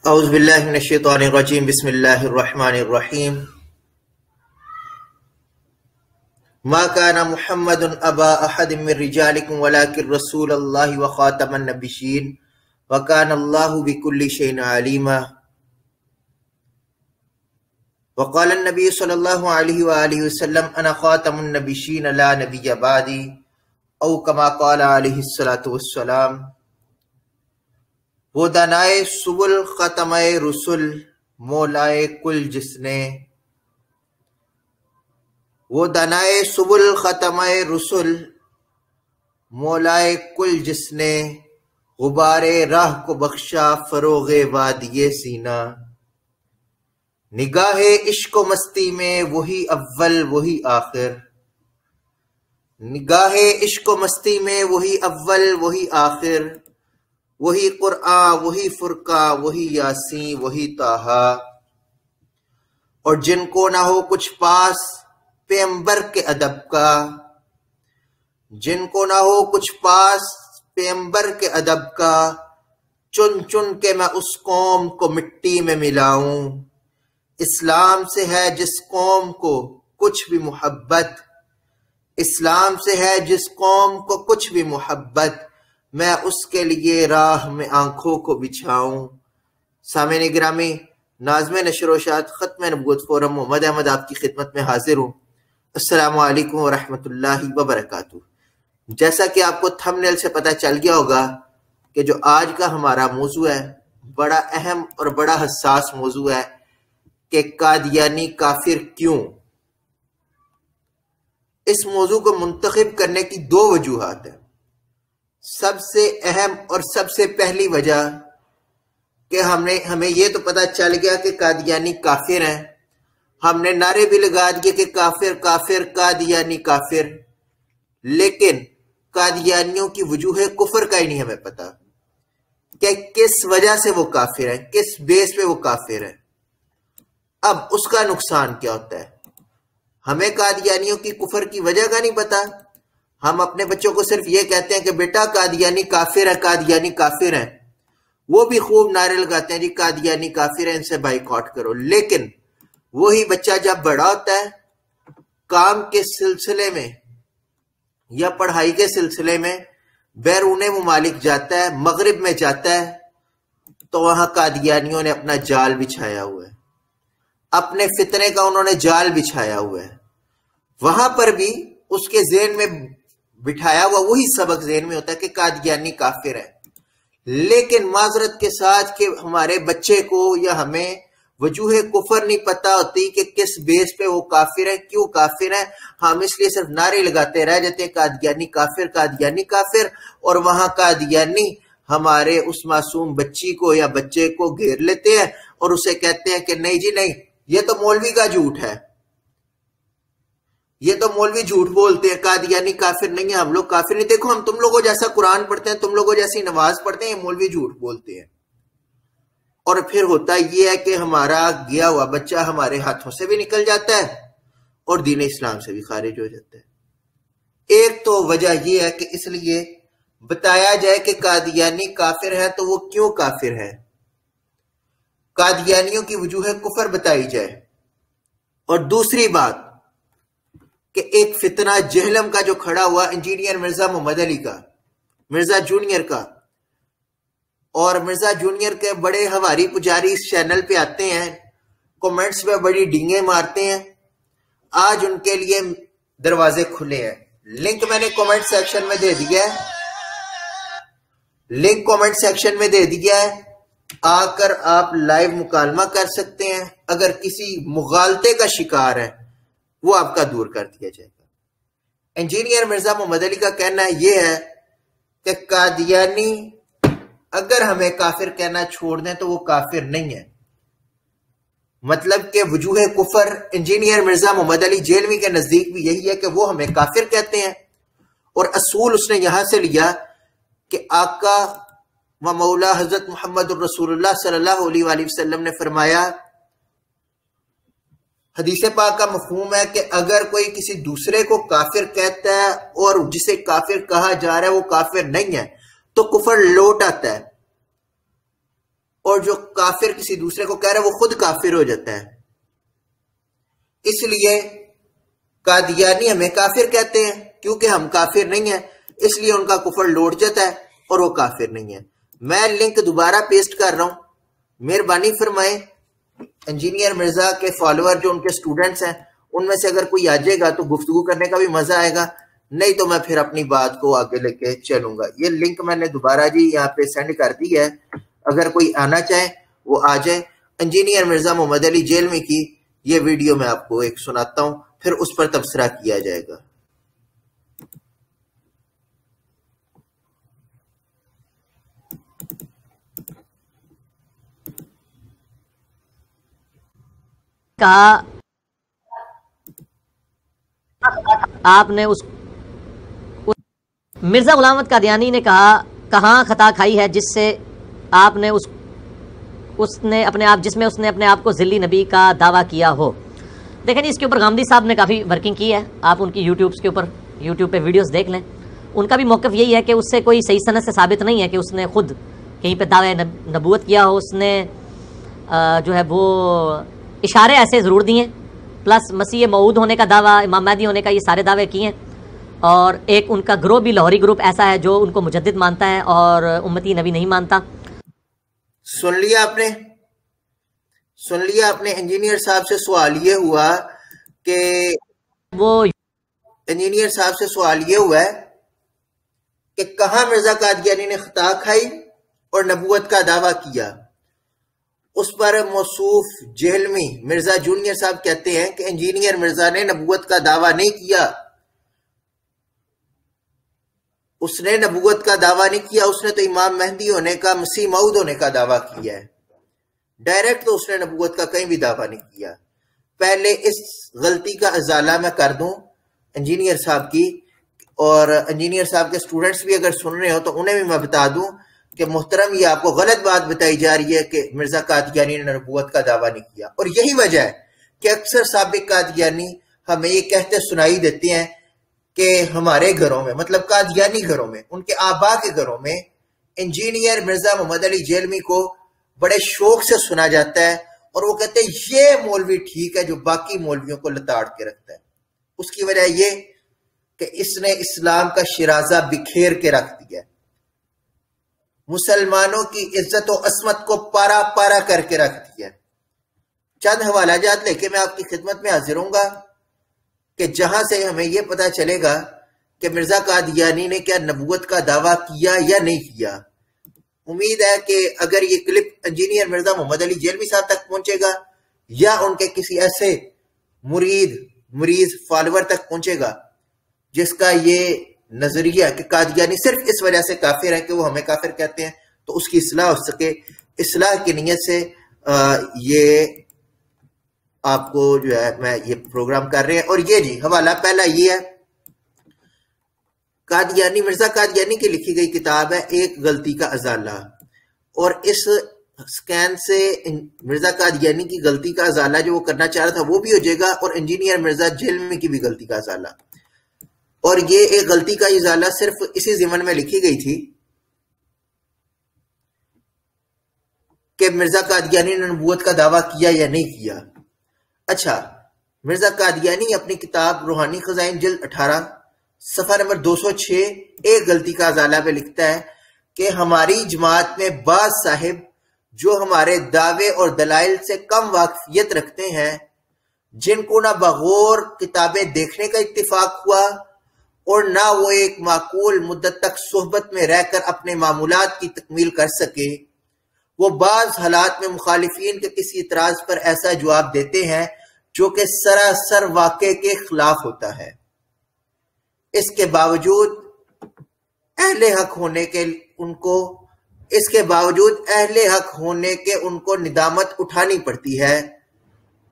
اعوذ باللہ من الشیطان الرجیم بسم اللہ الرحمن الرحیم ما کان محمد ابا احد من رجالکم ولکن رسول اللہ وخاتم النبیین وکان اللہ بکل شیء علیما وقال النبی صلی اللہ علیہ وآلہ وسلم انا خاتم النبیین لا نبی بعدی او کما قال علیہ الصلاۃ والسلام۔ وہ دانائے سبل ختمہ رسل مولائے کل جس نے، وہ دانائے سبل ختمہ رسل مولائے کل جس نے، غبار راہ کو بخشا فروغ وادی سینہ۔ نگاہ عشق و مستی میں وہی اول وہی آخر، نگاہ عشق و مستی میں وہی اول وہی آخر، وہی قرآن وہی فرقہ وہی یاسین وہی طٰہٰ۔ اور جن کو نہ ہو کچھ پاس پیغمبر کے ادب کا، جن کو نہ ہو کچھ پاس پیغمبر کے ادب کا، چن چن کے میں اس قوم کو مٹی میں ملاؤں۔ اسلام سے ہے جس قوم کو کچھ بھی محبت، اسلام سے ہے جس قوم کو کچھ بھی محبت، میں اس کے لیے راہ میں آنکھوں کو بچھاؤں۔ سامعین گرامی، ناظم نشر و اشاعت ختم نبوت فورم محمد احمد آپ کی خدمت میں حاضر ہوں۔ السلام علیکم ورحمۃ اللہ وبرکاتہ۔ جیسا کہ آپ کو تھمبنیل سے پتہ چل گیا ہوگا کہ جو آج کا ہمارا موضوع ہے بڑا اہم اور بڑا حساس موضوع ہے کہ قادیانی کافر کیوں۔ اس موضوع کو منتخب کرنے کی دو وجوہات ہیں۔ سب سے اہم اور سب سے پہلی وجہ کہ ہمیں یہ تو پتہ چل گیا کہ قادیانی کافر ہیں، ہم نے نعرے بھی لگا دیے کہ کافر کافر قادیانی کافر، لیکن قادیانیوں کی وجوہ کفر کا ہی نہیں ہمیں پتہ کہ کس وجہ سے وہ کافر ہیں، کس بیس پہ وہ کافر ہیں۔ اب اس کا نقصان کیا ہوتا ہے؟ ہمیں قادیانیوں کی کفر کی وجہ کا نہیں پتہ، ہم اپنے بچوں کو صرف یہ کہتے ہیں کہ بیٹا قادیانی کافر ہے، قادیانی کافر ہیں، وہ بھی خوب نعرے لگاتے ہیں جی قادیانی کافر ہیں، ان سے بائیکاٹ کرو، لیکن وہی بچہ جب بڑا ہوتا ہے کام کے سلسلے میں یا پڑھائی کے سلسلے میں بیرون ممالک جاتا ہے، مغرب میں جاتا ہے، تو وہاں قادیانیوں نے اپنا جال بچھایا ہوا ہے، اپنے فتنے کا انہوں نے جال بچھایا ہوا ہے۔ وہاں پر بھی اس کے ذہن میں بٹھایا ہوا وہی سبق ذہن میں ہوتا ہے کہ قادیانی کافر ہے، لیکن معذرت کے ساتھ کہ ہمارے بچے کو یا ہمیں وجوہ کفر نہیں پتہ ہوتی کہ کس بیس پہ وہ کافر ہے، کیوں کافر ہے، ہم اس لیے صرف نعرے لگاتے رہ جاتے ہیں قادیانی کافر قادیانی کافر، اور وہاں قادیانی ہمارے اس معصوم بچی کو یا بچے کو گھیر لیتے ہیں اور اسے کہتے ہیں کہ نہیں جی نہیں، یہ تو مولوی کا جھوٹ ہے، یہ تو مولوی جھوٹ بولتے ہیں، قادیانی کافر نہیں ہے، ہم لوگ کافر نہیں، دیکھو ہم تم لوگوں جیسا قرآن پڑھتے ہیں، تم لوگوں جیسی نماز پڑھتے ہیں، یہ مولوی جھوٹ بولتے ہیں۔ اور پھر ہوتا یہ ہے کہ ہمارا گیا ہوا بچہ ہمارے ہاتھوں سے بھی نکل جاتا ہے اور دین اسلام سے بھی خارج ہو جاتا ہے۔ ایک تو وجہ یہ ہے کہ اس لیے بتایا جائے کہ قادیانی کافر ہے تو وہ کیوں کافر ہے، قادیانیوں کی وجوہ کفر بتائی جائے۔ اور دوسری بات کہ ایک فتنہ جہلم کا جو کھڑا ہوا انجینئر مرزا محمد علی کا، مرزا جونیئر کا، اور مرزا جونیئر کے بڑے ہواری پجاری اس چینل پہ آتے ہیں، کومنٹس پہ بڑی ڈینگیں مارتے ہیں، آج ان کے لیے دروازے کھلے ہیں۔ لنک میں نے کومنٹ سیکشن میں دے دیا ہے، لنک کومنٹ سیکشن میں دے دیا ہے، آ کر آپ لائیو مکالمہ کر سکتے ہیں، اگر کسی مغالطے کا شکار ہے وہ آپ کا دور کر دیا جائے گا۔ انجینئر مرزا محمد علی کا کہنا یہ ہے کہ قادیانی اگر ہمیں کافر کہنا چھوڑ دیں تو وہ کافر نہیں ہے، مطلب کہ وجوہ کفر انجینئر مرزا محمد علی جیلوی کے نزدیک بھی یہی ہے کہ وہ ہمیں کافر کہتے ہیں، اور اصول اس نے یہاں سے لیا کہ آقا و مولا حضرت محمد الرسول اللہ صلی اللہ علیہ وآلہ وسلم نے فرمایا، حدیث پاک کا مفہوم ہے کہ اگر کوئی کسی دوسرے کو کافر کہتا ہے اور جسے کافر کہا جا رہا ہے وہ کافر نہیں ہے تو کفر لوٹ آتا ہے، اور جو کافر کسی دوسرے کو کہہ رہا ہے وہ خود کافر ہو جاتا ہے. اس لیے قادیانی ہمیں کافر کہتے ہیں کیونکہ ہم کافر نہیں ہیں، اس لیے ان کا کفر لوٹ جاتا ہے اور وہ کافر نہیں ہے. میں لنک دوبارہ پیسٹ کر رہا ہوں، مہربانی فرمائیں انجینئر مرزا کے فالوور جو ان کے سٹوڈنٹس ہیں ان میں سے اگر کوئی آ جائے گا تو گفتگو کرنے کا بھی مزہ آئے گا، نہیں تو میں پھر اپنی بات کو آگے لے کے چلوں گا. یہ لنک میں نے دوبارہ جی یہاں پہ سینڈ کر دی ہے، اگر کوئی آنا چاہے وہ آ جائے. انجینئر مرزا محمد علی جیلمی کی یہ ویڈیو میں آپ کو ایک سناتا ہوں، پھر اس پر تبصرہ کیا جائے گا. کہا آپ نے مرزا غلام احمد قادیانی نے کہا کہاں خطا کھائی ہے جس سے آپ نے اس نے اپنے آپ کو ذلی نبی کا دعویٰ کیا ہو. دیکھیں جی، اس کے اوپر غامدی صاحب نے کافی ورکنگ کی ہے، آپ ان کی یوٹیوب پہ ویڈیوز دیکھ لیں. ان کا بھی موقف یہی ہے کہ اس سے کوئی صحیح سند سے ثابت نہیں ہے کہ اس نے خود کہیں پہ دعوی نبوت کیا ہو. اس نے جو ہے وہ اشارے ایسے ضرور دیے، پلس مسیح موعود ہونے کا دعویٰ، امام مہدی ہونے کا، یہ سارے دعوے کیے ہیں. اور ایک ان کا گروہ بھی لاہوری گروپ ایسا ہے جو ان کو مجدد مانتا ہے اور امتی نبی نہیں مانتا. سن لیا آپ نے انجینئر صاحب سے سوال یہ ہوا کہ انجینئر صاحب سے سوال یہ ہوا ہے کہ کہاں مرزا قادیانی نے خطا کھائی اور نبوت کا دعویٰ کیا. اس پر موصوف جہلمی مرزا جونیئر صاحب کہتے ہیں کہ انجینئر مرزا نے نبوت کا دعویٰ نہیں کیا. اس نے نبوت کا دعویٰ نہیں کیا، اس نے تو امام مہدی ہونے کا، مسیح موعود ہونے کا دعویٰ کیا ہے. ڈائریکٹ تو اس نے نبوت کا کہیں بھی دعویٰ نہیں کیا. پہلے اس غلطی کا ازالہ میں کر دوں انجینئر صاحب کی، اور انجینئر صاحب کے سٹوڈنٹس بھی اگر سن رہے ہو تو انہیں بھی میں بتا دوں کہ محترم یہ آپ کو غلط بات بتائی جا رہی ہے کہ مرزا قادیانی نے نبوت کا دعویٰ نہیں کیا. اور یہی وجہ ہے کہ اکثر سابق قادیانی ہمیں یہ کہتے سنائی دیتے ہیں کہ ہمارے گھروں میں، مطلب قادیانی گھروں میں، ان کے آبا کے گھروں میں انجینئر مرزا محمد علی جیلمی کو بڑے شوق سے سنا جاتا ہے، اور وہ کہتے ہیں یہ مولوی ٹھیک ہے جو باقی مولویوں کو لتاڑ کے رکھتا ہے. اس کی وجہ یہ کہ اس نے اسلام کا شرازہ بکھیر کے رکھ دیا، مسلمانوں کی عزت و عصمت کو پارا پارا کر کے رکھ دیا. چند حوالہ جات لے کے میں آپ کی خدمت میں حاضر ہوں گا کہ جہاں سے ہمیں یہ پتا چلے گا کہ مرزا قادیانی نے کیا نبوت کا دعویٰ کیا یا نہیں کیا. امید ہے کہ اگر یہ کلپ انجینئر مرزا محمد علی جیلمی صاحب تک پہنچے گا یا ان کے کسی ایسے مریض فالوور تک پہنچے گا جس کا یہ نظریہ کہ قادیانی صرف اس وجہ سے کافر ہیں کہ وہ ہمیں کافر کہتے ہیں، تو اس کی اصلاح ہو سکے. اصلاح کی نیت سے یہ آپ کو جو ہے میں یہ پروگرام کر رہے ہیں. اور یہ جی حوالہ پہلا یہ ہے، قادیانی مرزا قادیانی کی لکھی گئی کتاب ہے ایک غلطی کا ازالہ، اور اس سکین سے مرزا قادیانی کی غلطی کا ازالہ جو وہ کرنا چاہ رہا تھا وہ بھی ہو جائے گا، اور انجینئر مرزا جیلمی کی بھی غلطی کا ازالہ. اور یہ ایک غلطی کا ازالہ صرف اسی ضمن میں لکھی گئی تھی کہ مرزا قادیانی نے نبوت کا دعویٰ کیا یا نہیں کیا. اچھا، مرزا قادیانی اپنی کتاب روحانی خزائن جلد 18 صفحہ نمبر 206 ایک غلطی کا ازالہ پہ لکھتا ہے کہ ہماری جماعت میں بعض صاحب جو ہمارے دعوے اور دلائل سے کم واقفیت رکھتے ہیں، جن کو نہ بغور کتابیں دیکھنے کا اتفاق ہوا اور نہ وہ ایک معقول مدت تک صحبت میں رہ کر اپنے معمولات کی تکمیل کر سکے، وہ بعض حالات میں مخالفین کے کسی اعتراض پر ایسا جواب دیتے ہیں جو کہ سراسر واقع کے خلاف ہوتا ہے. اس کے باوجود اہل حق ہونے کے ان کو ندامت اٹھانی پڑتی ہے.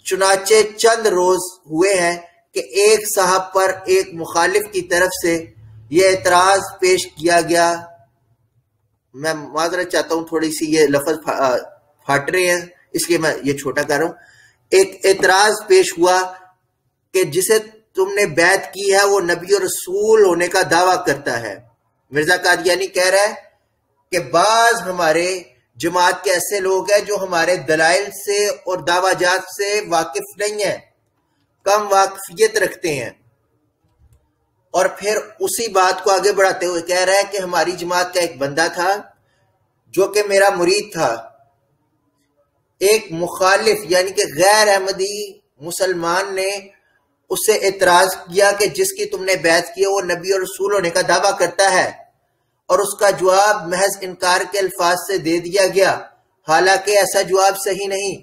چنانچہ چند روز ہوئے ہیں کہ ایک صاحب پر ایک مخالف کی طرف سے یہ اعتراض پیش کیا گیا. میں معذرت چاہتا ہوں، تھوڑی سی یہ لفظ پھاٹ رہے ہیں اس لیے میں یہ چھوٹا کر رہا ہوں. ایک اعتراض پیش ہوا کہ جسے تم نے بیعت کی ہے وہ نبی اور رسول ہونے کا دعویٰ کرتا ہے. مرزا قادیانی کہہ رہا ہے کہ بعض ہمارے جماعت کے ایسے لوگ ہیں جو ہمارے دلائل سے اور دعویٰ جات سے واقف نہیں ہیں، کم واقفیت رکھتے ہیں، اور پھر اسی بات کو آگے بڑھاتے ہوئے کہہ رہا ہے کہ ہماری جماعت کا ایک بندہ تھا جو کہ میرا مرید تھا، ایک مخالف یعنی کہ غیر احمدی مسلمان نے اس سے اعتراض کیا کہ جس کی تم نے بیعت کی ہے وہ نبی اور رسول ہونے کا دعویٰ کرتا ہے، اور اس کا جواب محض انکار کے الفاظ سے دے دیا گیا، حالانکہ ایسا جواب صحیح نہیں۔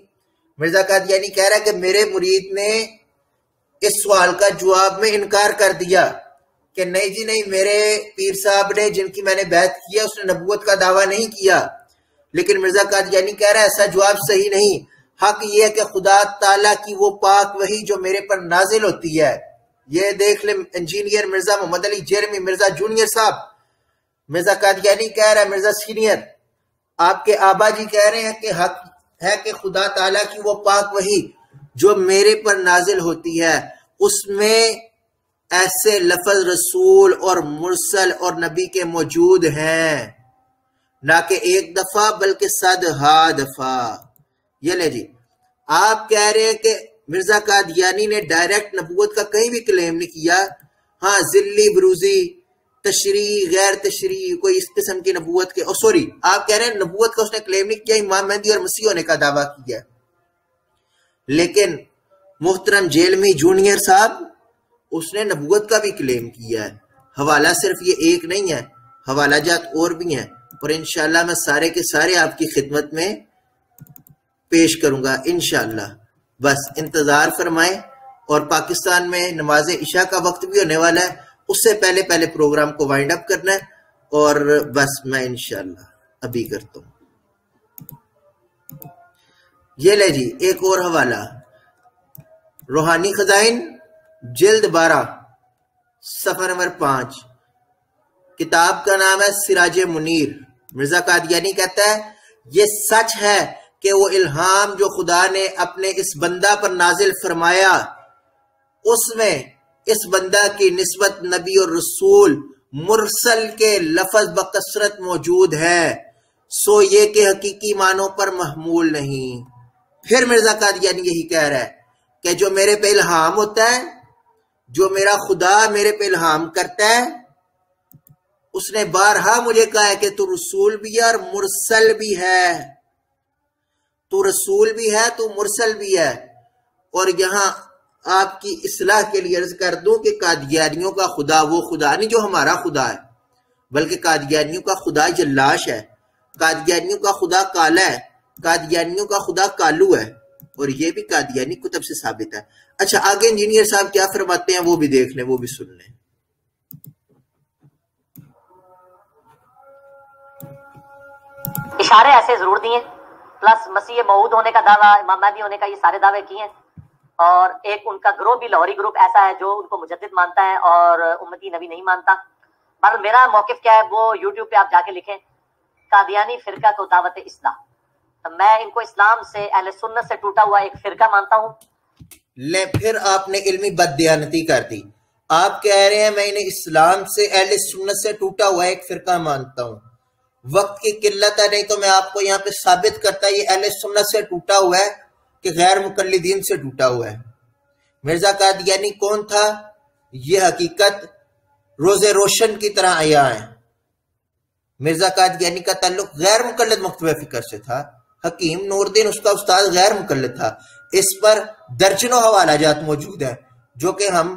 مرزا قادیانی کہہ رہا ہے کہ میرے مرید نے اس سوال کا جواب میں انکار کر دیا کہ نہیں جی نہیں، میرے پیر صاحب نے جن کی میں نے بیعت کیا اس نے نبوت کا دعویٰ نہیں کیا۔ لیکن مرزا قادیانی کہہ رہا ہے ایسا جواب صحیح نہیں، حق یہ ہے کہ خدا تعالیٰ کی وہ پاک وحی جو میرے پر نازل ہوتی ہے، یہ دیکھ لیں انجینئر مرزا محمد علی جرمی مرزا جونیئر صاحب، مرزا قادیانی کہہ رہا ہے مرزا سینئر، آپ کے آبا جی کہہ رہے ہیں کہ حق ہے کہ خدا تعالیٰ کی وہ پاک وحی جو میرے پر نازل ہوتی ہے اس میں ایسے لفظ رسول اور مرسل اور نبی کے موجود ہیں، نہ کہ ایک دفعہ بلکہ 100 دفعہ۔ یہ لے جی، آپ کہہ رہے ہیں کہ مرزا قادیانی نے ڈائریکٹ نبوت کا کہیں بھی کلیم نہیں کیا، ہاں ذلی بروزی تشریح غیر تشریح کوئی اس قسم کی نبوت کے سوری آپ کہہ رہے ہیں نبوت کا اس نے کلیم نہیں کیا، امام مہدی اور مسیح ہونے کا دعویٰ کیا۔ لیکن محترم جیلمی جونیئر صاحب اس نے نبوت کا بھی کلیم کیا ہے، حوالہ صرف یہ ایک نہیں ہے، حوالہ جات اور بھی ہیں، اور انشاءاللہ میں سارے کے سارے آپ کی خدمت میں پیش کروں گا انشاءاللہ۔ بس انتظار فرمائیں، اور پاکستان میں نماز عشاء کا وقت بھی ہونے والا ہے، اس سے پہلے پروگرام کو وائنڈ اپ کرنا ہے، اور بس میں انشاءاللہ ابھی کرتا ہوں۔ یہ لے جی ایک اور حوالہ، روحانی خزائن جلد 12 صفحہ نمبر 5، کتاب کا نام ہے سراج منیر۔ مرزا قادیانی کہتا ہے یہ سچ ہے کہ وہ الہام جو خدا نے اپنے اس بندہ پر نازل فرمایا اس میں اس بندہ کی نسبت نبی اور رسول مرسل کے لفظ بکثرت موجود ہے، سو یہ کہ حقیقی معنوں پر محمول نہیں۔ پھر مرزا قادیانی یہی کہہ رہا ہے کہ جو میرے پہ الہام ہوتا ہے، جو میرا خدا میرے پہ الہام کرتا ہے، اس نے بارہا مجھے کہا ہے کہ تو رسول بھی ہے اور مرسل بھی ہے، تو رسول بھی ہے تو مرسل بھی ہے۔ اور یہاں آپ کی اصلاح کے لیے عرض کر دوں کہ قادیانیوں کا خدا وہ خدا نہیں جو ہمارا خدا ہے، بلکہ قادیانیوں کا خدا جلاش ہے، قادیانیوں کا خدا کالا ہے، قادیانیوں کا خدا کالو ہے، اور یہ بھی قادیانی کتب سے ثابت ہے۔ اچھا آگے انجینئر صاحب کیا فرماتے ہیں وہ بھی دیکھ لیں، وہ بھی سن لیں۔ اشارے ایسے ضرور دیے، پلس مسیح موعود ہونے کا دعویٰ، امام مہدی ہونے کا، یہ سارے دعوے کیے ہیں، اور ایک ان کا گروہ بھی لاہوری گروپ ایسا ہے جو ان کو مجدد مانتا ہے اور امتی نبی نہیں مانتا۔ پر میرا موقف کیا ہے وہ یوٹیوب پہ آپ جا کے لکھیں، قادیانی فرقہ کو دعوت اصلاح۔ میں ان کو اسلام سے اہل سنت سے ٹوٹا ہوا ایک فرقہ مانتا ہوں۔ لے پھر آپ نے علمی بددیانتی کر دی، آپ کہہ رہے ہیں میں انہیں اسلام سے اہل سنت سے ٹوٹا ہوا ایک فرقہ مانتا ہوں۔ وقت کی قلت ہے، نہیں تو میں آپ کو یہاں پہ ثابت کرتا یہ اہل سنت سے ٹوٹا ہوا ہے کہ غیر مقلدین سے ٹوٹا ہوا ہے۔ مرزا قادیانی کون تھا؟ یہ حقیقت روز روشن کی طرح عیاں ہے۔ مرزا قادیانی کا تعلق غیر مقلد مکتبہ فکر سے تھا، حکیم نور الدین اس کا استاد غیر مقلد تھا۔ اس پر درجنوں حوالہ جات موجود ہیں جو کہ ہم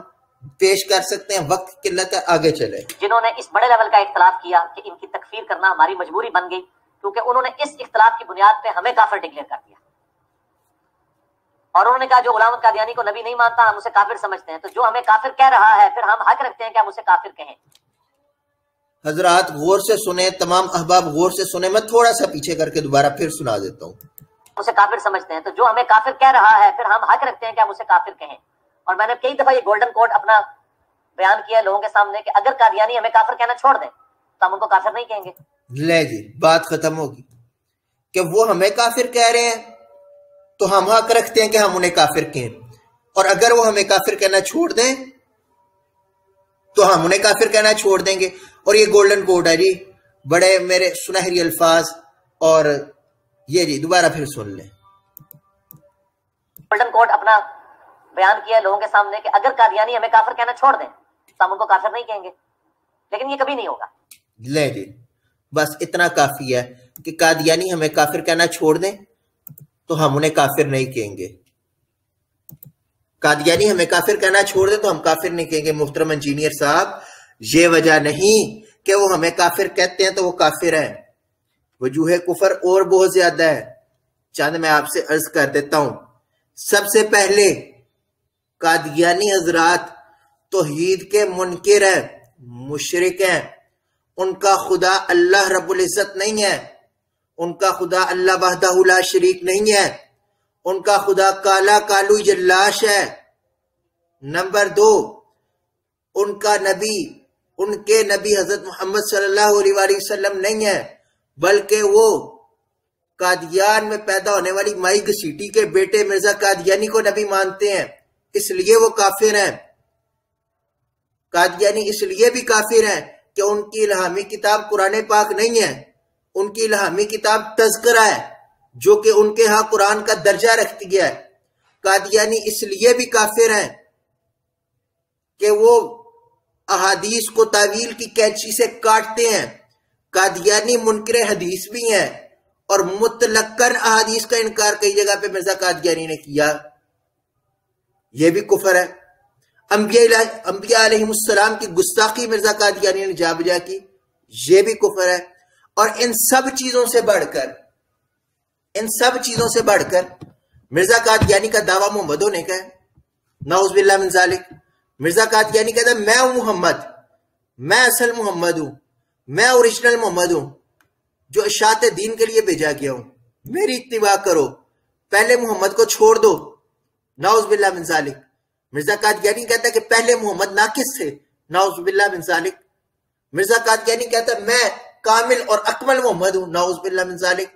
پیش کر سکتے ہیں، وقت کی قلت ہے، آگے چلے۔ جنہوں نے اس بڑے لیول کا اختلاف کیا کہ ان کی تکفیر کرنا ہماری مجبوری بن گئی، کیونکہ انہوں نے اس اختلاف کی بنیاد پہ ہمیں کافر ڈکلیئر کر دیا، اور انہوں نے کہا جو غلام قادیانی کو نبی نہیں مانتا ہم اسے کافر سمجھتے ہیں، تو جو ہمیں کافر کہہ رہا ہے پھر ہم حق رکھتے ہیں کہ ہم اسے کافر کہیں۔ حضرات غور سے سنیں، تمام احباب غور سے سنیں، میں تھوڑا سا پیچھے کر کے دوبارہ پھر سنا دیتا ہوں۔ اسے کافر سمجھتے ہیں، تو جو ہمیں کافر کہہ رہا ہے پھر ہم حق رکھتے ہیں کہ ہم اسے کافر کہیں۔ اور میں نے کئی دفعہ یہ گولڈن کوڈ اپنا بیان کیا ہے لوگوں کے سامنے کہ اگر قادیانی ہمیں کافر کہنا چھوڑ دیں تو ہم ان کو کافر نہیں کہیں گے۔ لے جی بات ختم ہوگی کہ وہ ہمیں کافر کہہ رہے ہیں تو ہم حق رکھتے ہیں کہ ہم انہیں کافر کہیں، اور اگر وہ ہمیں کافر کہنا چھوڑ دیں تو ہم انہیں کافر کہنا چھوڑ دیں گے۔ اور یہ گولڈن کوڈ ہے جی، بڑے میرے سنہری الفاظ اور یہ جی دوبارہ پھر سن لیں. گولڈن کوڈ اپنا بیان کیا ہے لوگوں کے سامنے کہ اگر قادیانی ہمیں کافر کہنا چھوڑ دیں تو ہم ان کو کافر نہیں کہیں گے، لیکن یہ کبھی نہیں ہوگا. لیں جی بس اتنا کافی ہے کہ قادیانی ہمیں کافر کہنا چھوڑ دیں تو ہم انہیں کافر نہیں کہیں گے. قادیانی ہمیں کافر کہنا چھوڑ دیں تو ہم کافر نہیں کہیں گے. محترم انجینئر صاحب، یہ وجہ نہیں کہ وہ ہمیں کافر کہتے ہیں تو وہ کافر ہیں. وجوہ کفر اور بہت زیادہ ہے. چند میں آپ سے عرض کر دیتا ہوں. سب سے پہلے قادیانی حضرات توحید کے منکر ہیں، مشرک ہیں. ان کا خدا اللہ رب العزت نہیں ہے، ان کا خدا اللہ وحدہ لا شریک نہیں ہے، ان کا خدا کالا کالو جلاش ہے. نمبر 2، ان کا نبی، ان کے نبی حضرت محمد صلی اللہ علیہ وآلہ وسلم نہیں ہے، بلکہ وہ قادیان میں پیدا ہونے والی مائی گسیٹی کے بیٹے مرزا قادیانی کو نبی مانتے ہیں، اس لیے وہ کافر ہیں. قادیانی اس لیے بھی کافر ہیں کہ ان کی الہامی کتاب قرآن پاک نہیں ہے، ان کی الہامی کتاب تذکرہ ہے جو کہ ان کے ہاں قرآن کا درجہ رکھتی ہے. قادیانی اس لیے بھی کافر ہیں کہ وہ احادیث کو تعویل کی کینچی سے کاٹتے ہیں. قادیانی منکر حدیث بھی ہیں اور مطلقاً احادیث کا انکار کئی جگہ پہ مرزا قادیانی نے کیا. یہ بھی کفر ہے. انبیاء علیہ السلام کی گستاخی مرزا قادیانی نے جا بجا کی، یہ بھی کفر ہے. اور ان سب چیزوں سے بڑھ کر مرزا قادیانی کا دعویٰ محمد ہونے کا ہے. نعوذ باللہ من ذالک. مرزا قادیانی کہتا ہے میں ہوں محمد، میں اصل محمد ہوں، میں اوریجنل محمد ہوں جو اشاعت دین کے لیے بھیجا گیا ہوں، میری اتباع کرو، پہلے محمد کو چھوڑ دو. نعوذ باللہ من ذالک. مرزا قادیانی کہتا ہے کہ پہلے محمد ناقص تھے. نعوذ باللہ من ذالک. مرزا قادیانی کہتا ہے میں کامل اور اکمل محمد ہوں. نعوذ باللہ من ذالک.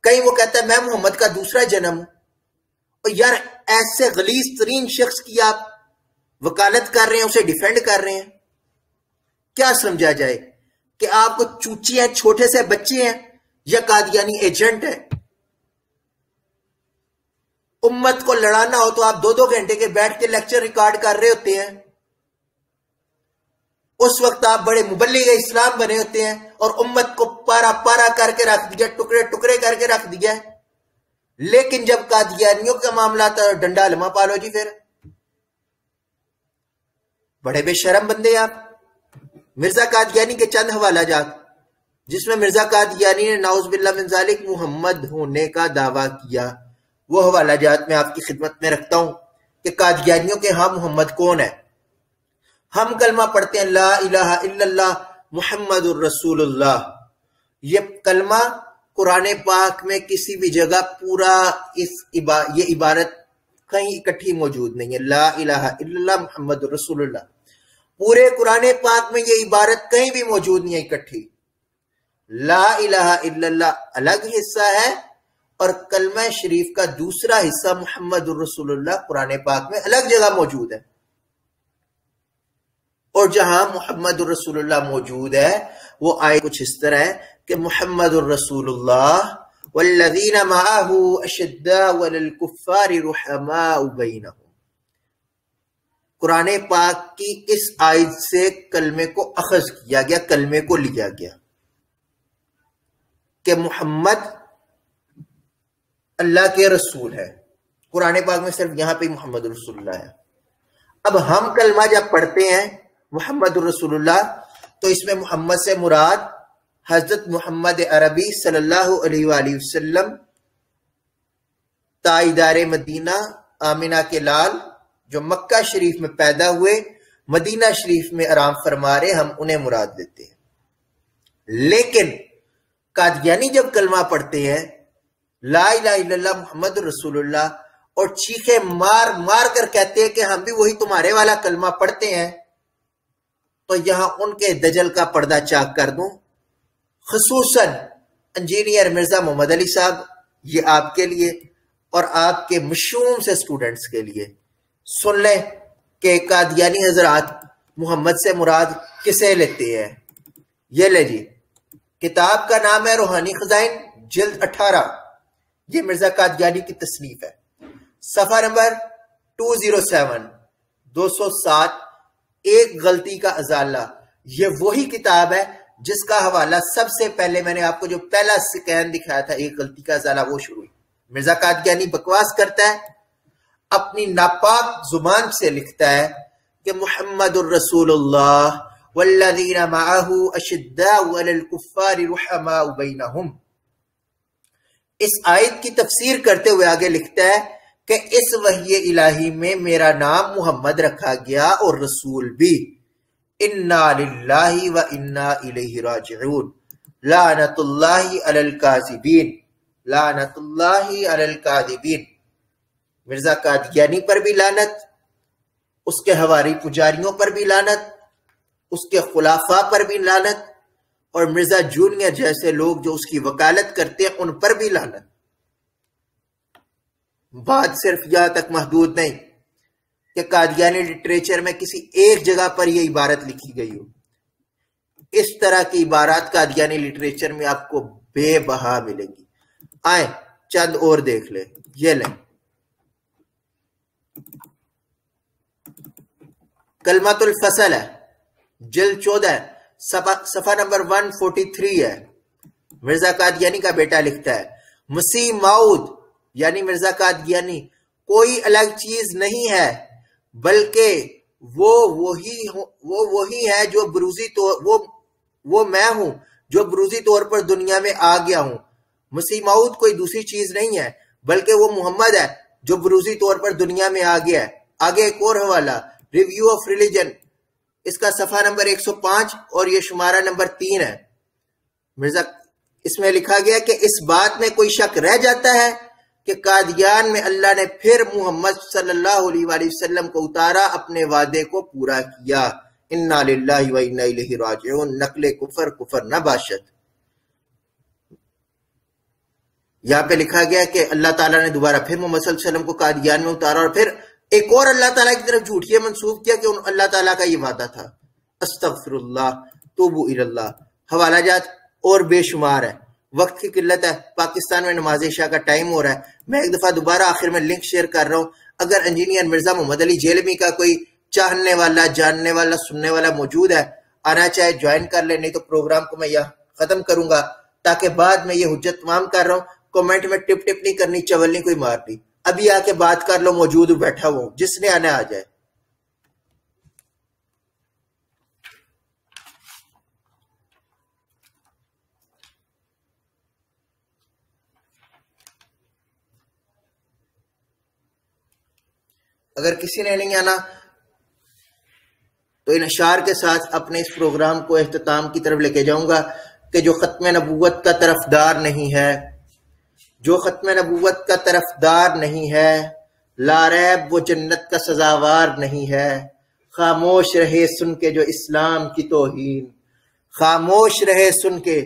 کہیں وہ کہتا ہے میں محمد کا دوسرا جنم ہوں. اور یار ایسے غلیظ ترین شخص کی آپ وکالت کر رہے ہیں، اسے ڈیفینڈ کر رہے ہیں. کیا سمجھا جائے کہ آپ کو چوچی ہیں، چھوٹے سے بچے ہیں یا قادیانی ایجنٹ ہے؟ امت کو لڑانا ہو تو آپ 2-2 گھنٹے کے بیٹھ کے لیکچر ریکارڈ کر رہے ہوتے ہیں. اس وقت آپ بڑے مبلغ اسلام بنے ہوتے ہیں اور امت کو پارا پارا کر کے رکھ دیا، ٹکڑے ٹکڑے کر کے رکھ دیا. لیکن جب قادیانیوں کا معاملہ تھا ڈنڈا لما پالو جی. پھر بڑے بے شرم بندے آپ. مرزا قادیانی کے چند حوالہ جات جس میں مرزا قادیانی نے نعوذ باللہ من ذالک محمد ہونے کا دعویٰ کیا، وہ حوالہ جات میں آپ کی خدمت میں رکھتا ہوں کہ قادیانیوں کے ہاں محمد کون ہے. ہم کلمہ پڑھتے ہیں لا الہ الا اللہ محمد الرسول اللہ. یہ کلمہ قرآن پاک میں کسی بھی جگہ پورا یہ عبارت کہیں اکٹھی موجود نہیں ہے. لا الہ الا اللہ محمد الرسول اللہ پورے قرآن پاک میں یہ عبارت کہیں بھی موجود نہیں ہے اکٹھی. لا الہ الا اللہ الگ حصہ ہے اور کلمہ شریف کا دوسرا حصہ محمد الرسول اللہ قرآن پاک میں الگ جگہ موجود ہے. اور جہاں محمد الرسول اللہ موجود ہے وہ آئے کچھ اس طرح ہے کہ محمد الرسول اللہ والذین معہ اشداء علی الکفار رحماء بینہم. قرآن پاک کی اس آیت سے کلمے کو اخذ کیا گیا، کلمے کو لیا گیا کہ محمد اللہ کے رسول ہے. قرآن پاک میں صرف یہاں پہ محمد رسول اللہ ہے. اب ہم کلمہ جب پڑھتے ہیں محمد رسول اللہ تو اس میں محمد سے مراد حضرت محمد عربی صلی اللہ علیہ وآلہ وسلم، تاجدار مدینہ، آمنہ کے لال، جو مکہ شریف میں پیدا ہوئے، مدینہ شریف میں آرام فرما رہے، ہم انہیں مراد دیتے ہیں. لیکن قادیانی جب کلمہ پڑھتے ہیں لا الہ الا اللہ محمد رسول اللہ اور چیخے مار مار کر کہتے ہیں کہ ہم بھی وہی تمہارے والا کلمہ پڑھتے ہیں، تو یہاں ان کے دجل کا پردہ چاک کر دوں. خصوصاً انجینئر مرزا محمد علی صاحب، یہ آپ کے لیے اور آپ کے مشوم سے سٹوڈنٹس کے لیے سن لیں کہ قادیانی حضرات محمد سے مراد کسے لیتے ہیں. یہ لے جی، کتاب کا نام ہے روحانی خزائن، جلد 18، یہ مرزا قادیانی کی تصنیف ہے۔ صفحہ نمبر 207 207 ایک غلطی کا ازالہ، یہ وہی کتاب ہے جس کا حوالہ سب سے پہلے میں نے آپ کو جو پہلا سکین دکھایا تھا، ایک غلطی کا ازالہ، وہ شروع ہوئی۔ مرزا قادیانی بکواس کرتا ہے، اپنی ناپاک زبان سے لکھتا ہے کہ محمد الرسول اللہ والذین معہ اشداء علی الکفار رحماء بینہم۔ اس آیت کی تفسیر کرتے ہوئے آگے لکھتا ہے کہ اس وحی الہی میں میرا نام محمد رکھا گیا اور رسول بھی۔ انا للہ و انا الیہ راجعون، لعنت اللہ علی الکاذبین، لعنت اللہ علی الکاذبین۔ مرزا قادیانی پر بھی لعنت، اس کے حواری پجاریوں پر بھی لعنت، اس کے خلافاء پر بھی لعنت، اور مرزا جونیئر جیسے لوگ جو اس کی وکالت کرتے ہیں ان پر بھی لعنت۔ بات صرف یہاں تک محدود نہیں کہ قادیانی لٹریچر میں کسی ایک جگہ پر یہ عبارت لکھی گئی ہو، اس طرح کی عبارات قادیانی لٹریچر میں آپ کو بے بہا ملیں گی۔ آئیں چند اور دیکھ لیں، یہ لیں کلمۃ الفصل ہے، جلد 14 ہے، صفحہ نمبر 143 ہے۔ مرزا قادیانی کا بیٹا لکھتا ہے مسیح موعود یعنی مرزا قادیانی کوئی الگ چیز نہیں ہے، بلکہ وہ وہی ہے جو بروزی طور وہ میں ہوں جو بروزی طور پر دنیا میں آ گیا ہوں۔ مسیح موعود کوئی دوسری چیز نہیں ہے بلکہ وہ محمد ہے جو بروزی طور پر دنیا میں آ گیا ہے۔ آگے ایک اور حوالہ، ریویو آف ریلیجن، اس کا صفحہ نمبر 105 اور یہ شمارہ نمبر 3 ہے۔ مرزا اس میں لکھا گیا کہ اس بات میں کوئی شک رہ جاتا ہے کہ قادیان میں اللہ نے پھر محمد صلی اللہ علیہ وآلہ وسلم کو اتارا، اپنے وعدے کو پورا کیا۔ انا للہ و انا الیہ راجعون، نقل کفر نہ باشد۔ یہاں پہ لکھا گیا کہ اللہ تعالیٰ نے دوبارہ پھر محمد صلی اللہ علیہ وسلم کو قادیان میں اتارا، اور پھر ایک اور اللہ تعالیٰ کی طرف جھوٹ یہ منسوخ کیا کہ اللہ تعالیٰ کا یہ وعدہ تھا۔ استغفر اللہ، توبو الی اللہ۔ حوالہ جات اور بے شمار ہے، وقت کی قلت ہے، پاکستان میں نماز عشاء کا ٹائم ہو رہا ہے۔ میں ایک دفعہ دوبارہ آخر میں لنک شیئر کر رہا ہوں، اگر انجینئر مرزا محمد علی جیلمی کا کوئی چاہنے والا، جاننے والا، سننے والا موجود ہے، آنا چاہے جوائن کر لے، نہیں تو پروگرام کو میں یہاں ختم کروں گا، تاکہ بعد میں یہ حجت تمام کر رہا ہوں، کمنٹ میں ٹپ نہیں کرنی، چول نہیں کوئی مارنی، ابھی آ کے بات کر لو، موجود بیٹھا ہوں، جس نے آنا آ جائے۔ اگر کسی نے نہیں آنا تو ان اشعار کے ساتھ اپنے اس پروگرام کو اختتام کی طرف لے کے جاؤں گا کہ جو ختم نبوت کا طرفدار نہیں ہے، جو ختم نبوت کا طرفدار نہیں ہے، لا ریب وہ جنت کا سزاوار نہیں ہے۔ خاموش رہے سن کے جو اسلام کی توہین، خاموش رہے سن کے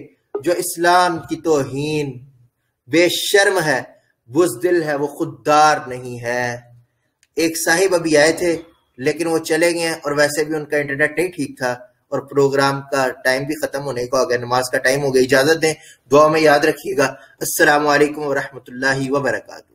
جو اسلام کی توہین، بے شرم ہے، بزدل ہے، وہ خوددار نہیں ہے۔ ایک صاحب ابھی آئے تھے لیکن وہ چلے گئے، اور ویسے بھی ان کا انٹرنیٹ نہیں ٹھیک تھا، اور پروگرام کا ٹائم بھی ختم ہونے کو ہو گیا، نماز کا ٹائم ہو گیا۔ اجازت دیں، دعا میں یاد رکھیے گا۔ السلام علیکم ورحمۃ اللہ وبرکاتہ۔